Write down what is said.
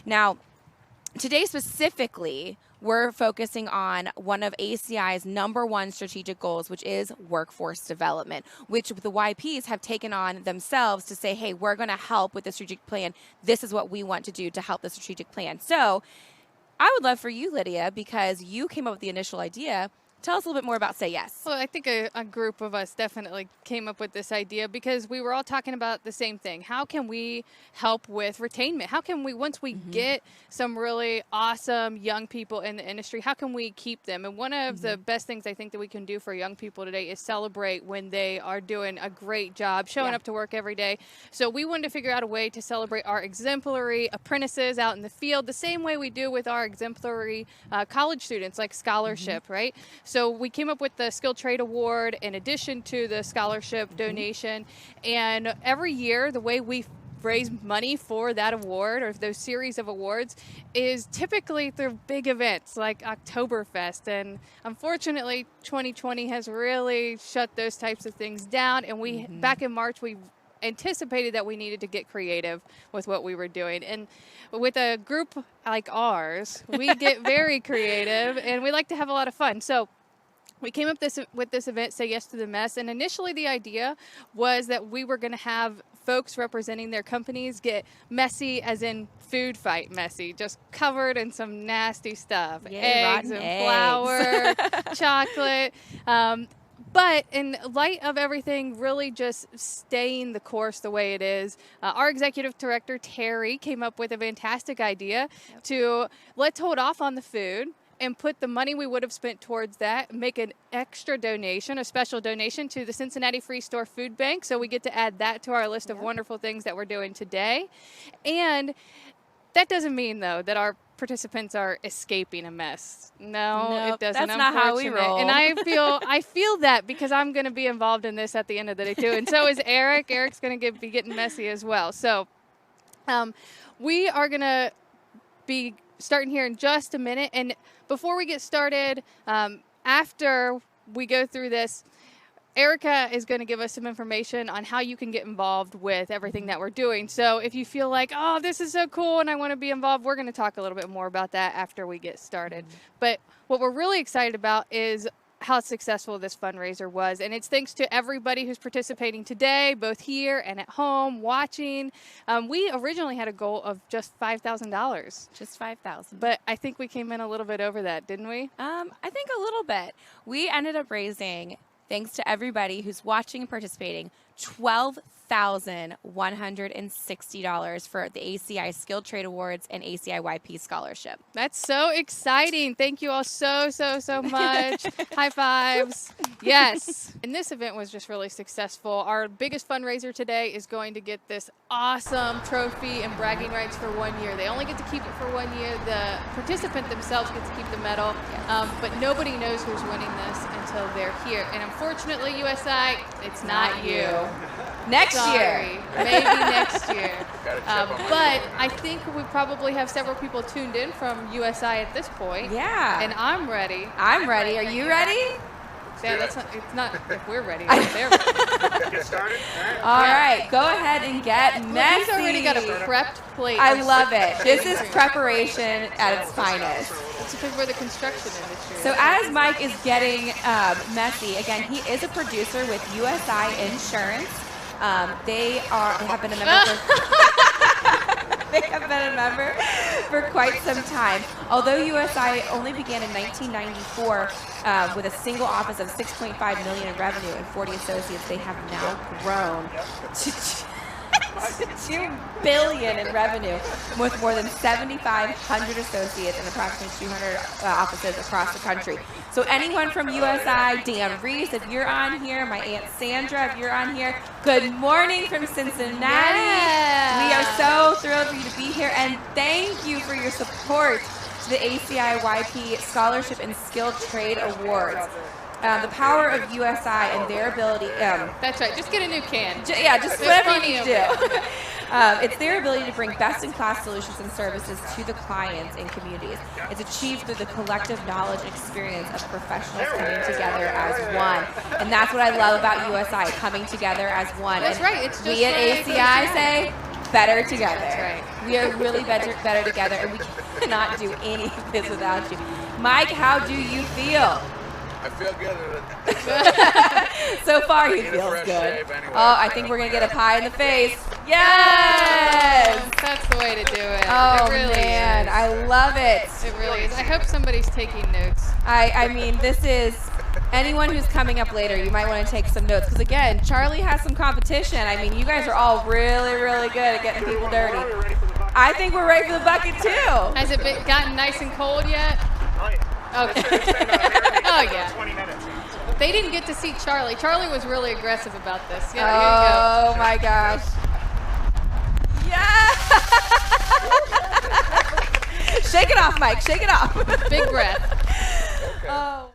Now, today specifically, we're focusing on one of ACI's #1 strategic goals, which is workforce development, which the YPs have taken on themselves to say, hey, we're going to help with the strategic plan. This is what we want to do to help the strategic plan. So I would love for you, Lydia, because you came up with the initial idea. Tell us a little bit more about Say Yes. Well, I think a group of us definitely came up with this idea because we were all talking about the same thing. How can we help with retainment? How can we, once we get some really awesome young people in the industry, how can we keep them? And one of the best things I think that we can do for young people today is celebrate when they are doing a great job, showing up to work every day. So we wanted to figure out a way to celebrate our exemplary apprentices out in the field the same way we do with our exemplary college students, like scholarship, right? So we came up with the Skilled Trade Award in addition to the scholarship donation. And every year, the way we raise money for that award or those series of awards is typically through big events like Oktoberfest. And unfortunately, 2020 has really shut those types of things down. And we, back in March, we anticipated that we needed to get creative with what we were doing. And with a group like ours, we get very creative and we like to have a lot of fun. So we came up with this event, Say Yes to the Mess, and initially the idea was that we were going to have folks representing their companies get messy, as in food fight messy, just covered in some nasty stuff. Yay, eggs and eggs. flour, chocolate. But in light of everything really just staying the course the way it is, our executive director, Terry, came up with a fantastic idea to let's hold off on the food and put the money we would have spent towards that, make an extra donation, a special donation to the Cincinnati Free Store Food Bank. So we get to add that to our list of wonderful things that we're doing today. And that doesn't mean, though, that our participants are escaping a mess. No, it doesn't. That's not how we roll. And I feel that because I'm going to be involved in this at the end of the day, too. And so is Eric. Eric's going to be getting messy as well. So we are going to be starting here in just a minute. And before we get started, after we go through this, Erica is going to give us some information on how you can get involved with everything that we're doing. So if you feel like, oh, this is so cool and I want to be involved, we're going to talk a little bit more about that after we get started. But what we're really excited about is how successful this fundraiser was. And it's thanks to everybody who's participating today, both here and at home, watching. We originally had a goal of just $5,000. Just $5,000. But I think we came in a little bit over that, didn't we? I think a little bit. We ended up raising, thanks to everybody who's watching and participating, $12,160 for the ACI Skilled Trade Awards and ACI YP Scholarship. That's so exciting. Thank you all so much. High fives. Yes. And this event was just really successful. Our biggest fundraiser today is going to get this awesome trophy and bragging rights for 1 year. They only get to keep it for 1 year. The participant themselves get to keep the medal, but nobody knows who's winning this until they're here. And unfortunately, USI, it's not you. Next Sorry. year. Maybe next year. But I think we probably have several people tuned in from USI at this point. Yeah. And I'm ready. I'm ready. Are you ready? Yeah, it's not if we're ready, if they're ready. Get started? All right. Go ahead and get messy. He's already got a prepped plate. I love it. This is preparation at its finest. It's because we're the construction industry. So as Mike is getting messy, again, he is a producer with USI Insurance. They have been a member for quite some time. Although USI only began in 1994 with a single office of $6.5 million in revenue and 40 associates, they have now grown to $2 billion in revenue with more than 7,500 associates and approximately 200 offices across the country. So anyone from USI, Dan Reese, if you're on here, my Aunt Sandra, if you're on here, good morning from Cincinnati. Yeah. We are so thrilled for you to be here, and thank you for your support to the ACI YP Scholarship and Skilled Trade Awards. The power of USI and their ability. That's right. Just get a new can. Just whatever you need to do. It's their ability to bring best-in-class solutions and services to the clients and communities. It's achieved through the collective knowledge and experience of professionals coming together as one. And that's what I love about USI, coming together as one. That's and right. It's just we at ACI say, better together. That's right. We are really better together, and we cannot do any of this without you. Mike, how do you feel? I feel good. So far, he feels good. Anyway, Oh, I think we're going to get a pie in the face. Yes! That's the way to do it. Oh, it really man. is. I love it. It really is. I hope somebody's taking notes. I mean, this is anyone who's coming up later, you might want to take some notes. Because, again, Charlie has some competition. I mean, you guys are all really, really good at getting people dirty. I think we're ready for the bucket, too. Has it gotten nice and cold yet? Okay. Oh, yeah. 20 minutes. They didn't get to see Charlie. Charlie was really aggressive about this. Yeah, Oh, my gosh. Yeah! Shake it off, Mike. Shake it off. here you go. Big breath. Oh.